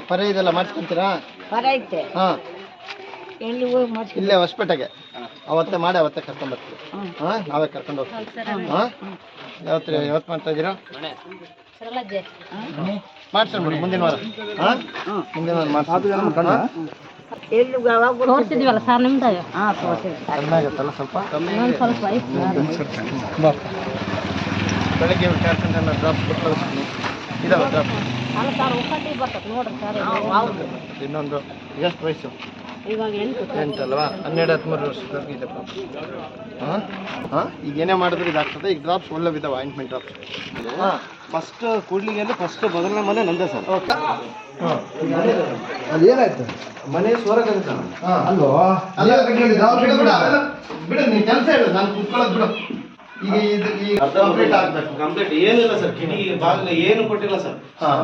ಪರ ಇದೆಲ್ಲ ಮಾಡಿಸ್ಕೊಂತೀರಾ? ಪರ ಐತೆ. ಹಾಂ, ಎಲ್ಲಿ ಹೋಗಿ ಮಾಡಿಸಿ? ಇಲ್ಲೇ ಹೊಸಪೇಟೆಗೆ ಅವತ್ತೇ ಮಾಡಿ ಅವತ್ತೇ ಕರ್ಕೊಂಡು ಬರ್ತೀವಿ. ಹಾಂ, ನಾವೇ ಕರ್ಕೊಂಡು ಹೋಗ್ತೀವಿ. ಹಾಂ, ಯಾವತ್ತು ಮಾಡ್ತಾ ಇದ್ದೀರಾ? ಮಾಡ್ಸೋಣ ಮುಂದಿನ ವಾರ. ಹಾಂ, ಮುಂದಿನ ವಾರ ಮಾಡ್ತೀವಿ. ಎಲ್ಲಿ ತೋರಿಸಿದ್ವಲ್ಲ ಸರ್ ನಿಮ್ದಾಗ? ಹಾಂ, ತೋರಿಸಿದ್ವಿ. ಕಮ್ಮಿ ಆಗುತ್ತಲ್ಲ ಸ್ವಲ್ಪ? ಸ್ವಲ್ಪ ಬೆಳಗ್ಗೆ 4 ಡ್ರಾಪ್ಸ್ ಕೊಟ್ಟು ಇದಾವೆ ಡ್ರಾಪ್ಸ್. ಅಲ್ಲ ಸರ್, ಒಕ್ಕಟ್ಟಿಗೆ ಬರ್ತದೆ ನೋಡ್ರಿ ಸರ್. ಇನ್ನೊಂದು ಎಷ್ಟು ವಯಸ್ಸು? ಇವಾಗ 8 ಅಲ್ವಾ? 12-13 ವರ್ಷದವರೆಗೆ ಇದೆ. ಹಾಂ ಹಾಂ, ಈಗ ಏನೇ ಮಾಡಿದ್ರೆ ಇದಾಗ್ತದೆ. ಈಗ ಡ್ರಾಪ್ಸ್ ಒಳ್ಳೆ ಇದಾವೆ, ಆಯಿಂಟ್ಮೆಂಟ್ ಡ್ರಾಪ್ಸ್. ಹಾಂ, ಫಸ್ಟ್ ಕೂಡ್ಲಿಗೆಲ್ಲ ಫಸ್ಟ್ ಮೊದಲನೇ ಮನೆ ನಂದೇ ಸರ್. ಓಕೆ. ಹಾಂ, ಅದು ಏನಾಯ್ತು? ಮನೆ ಸೋರಗಂತ. ಹಾಂ, ಅಲ್ವೋ ಬಿಡು, ನೀನು ಕೆಲಸ ಹೇಳು, ನಾನು ಕುತ್ಕೊಳ್ಳೋದು ಬಿಡು. ಈಗ ಕಂಪ್ಲೀಟ್ ಆಗಬೇಕು. ಕಂಪ್ಲೀಟ್ ಏನಿಲ್ಲ ಸರ್, ಕಿಟಕಿ ಬಾಗಿಲು ಏನು ಕೊಟ್ಟಿಲ್ಲ ಸರ್. ಹಾಂ,